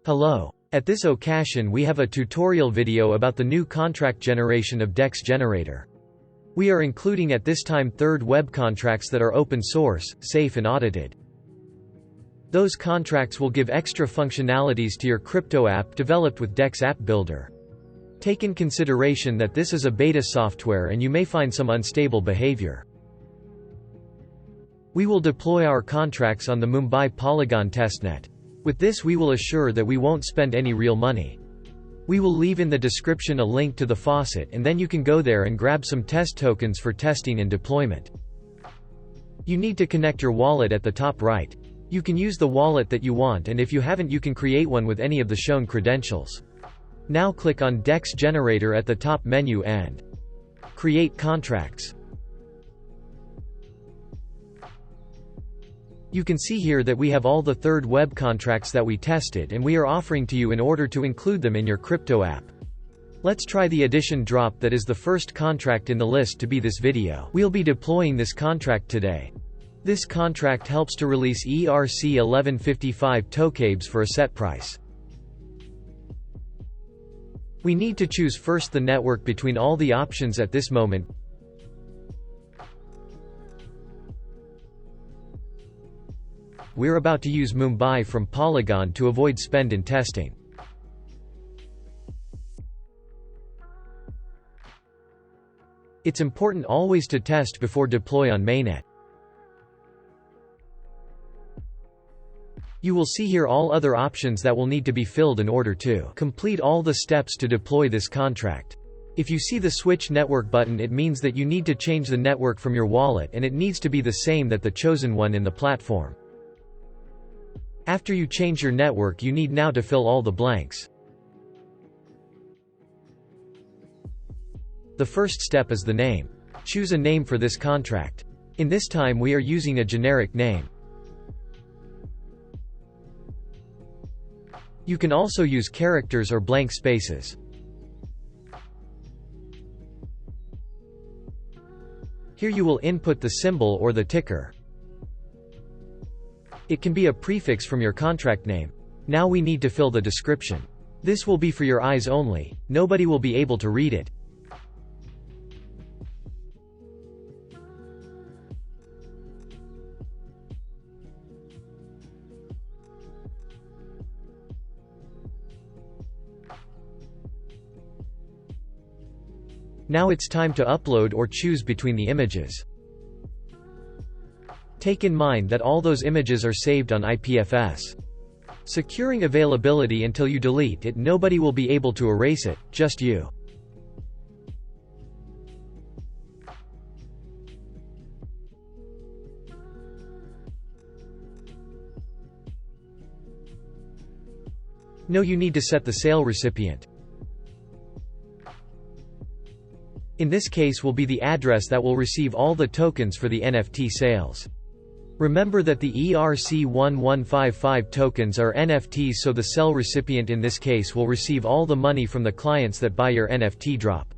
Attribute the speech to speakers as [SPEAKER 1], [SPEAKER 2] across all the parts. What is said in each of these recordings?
[SPEAKER 1] Hello. At this occasion we have a tutorial video about the new contract generation of DexGenerator. We are including at this time Thirdweb contracts that are open source, safe and audited. Those contracts will give extra functionalities to your crypto app developed with DexAppBuilder. Take in consideration that this is a beta software and you may find some unstable behavior. We will deploy our contracts on the Mumbai Polygon testnet. With this we will assure that we won't spend any real money. We will leave in the description a link to the faucet and then you can go there and grab some test tokens for testing and deployment. You need to connect your wallet at the top right. You can use the wallet that you want, and if you haven't you can create one with any of the shown credentials. Now click on DexGenerator at the top menu and Create Contracts. You can see here that we have all the Thirdweb contracts that we tested and we are offering to you in order to include them in your crypto app. Let's try the Edition Drop, that is the first contract in the list to be this video. We'll be deploying this contract today. This contract helps to release ERC 1155 tokens for a set price. We need to choose first the network between all the options at this moment. We're about to use Mumbai from Polygon to avoid spend in testing. It's important always to test before deploy on mainnet. You will see here all other options that will need to be filled in order to complete all the steps to deploy this contract. If you see the switch network button, it means that you need to change the network from your wallet and it needs to be the same that the chosen one in the platform. After you change your network you need now to fill all the blanks. The first step is the name. Choose a name for this contract. In this time we are using a generic name. You can also use characters or blank spaces. Here you will input the symbol or the ticker. It can be a prefix from your contract name. Now we need to fill the description. This will be for your eyes only, nobody will be able to read it. Now it's time to upload or choose between the images. Take in mind that all those images are saved on IPFS. Securing availability until you delete it, nobody will be able to erase it, just you. No, you need to set the sale recipient. In this case will be the address that will receive all the tokens for the NFT sales. Remember that the ERC 1155 tokens are NFTs, so the sell recipient in this case will receive all the money from the clients that buy your NFT drop.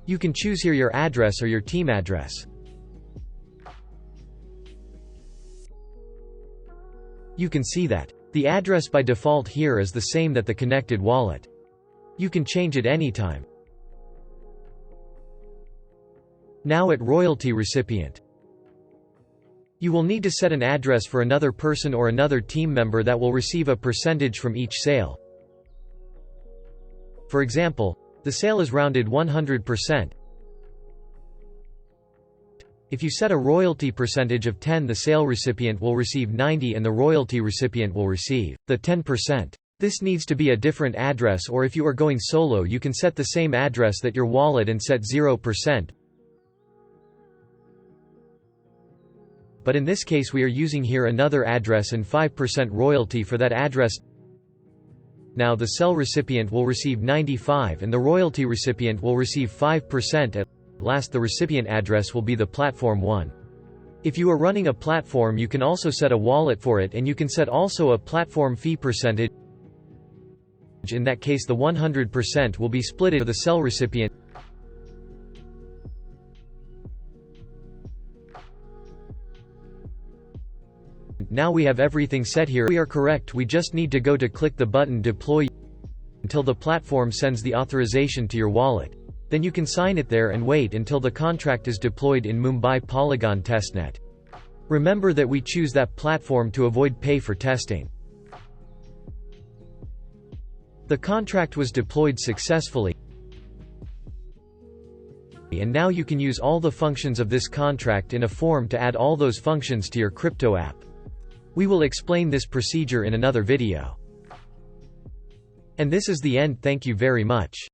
[SPEAKER 1] You can choose here your address or your team address. You can see that the address by default here is the same that the connected wallet. You can change it anytime. Now at royalty recipient. You will need to set an address for another person or another team member that will receive a percentage from each sale. For example, the sale is rounded 100%. If you set a royalty percentage of 10, the sale recipient will receive 90 and the royalty recipient will receive the 10%. This needs to be a different address, or if you are going solo you can set the same address that your wallet and set 0%. But in this case we are using here another address and 5% royalty for that address. Now the sell recipient will receive 95 and the royalty recipient will receive 5%. At last the recipient address will be the platform one. If you are running a platform you can also set a wallet for it, and you can set also a platform fee percentage. In that case the 100% will be split for the sell recipient. now we have everything set here. We are correct. We just need to go to click the button deploy until the platform sends the authorization to your wallet. Then you can sign it there and wait until the contract is deployed in Mumbai Polygon testnet. Remember that we choose that platform to avoid pay for testing. The contract was deployed successfully, and now you can use all the functions of this contract in a form to add all those functions to your crypto app. We will explain this procedure in another video. And this is the end. Thank you very much.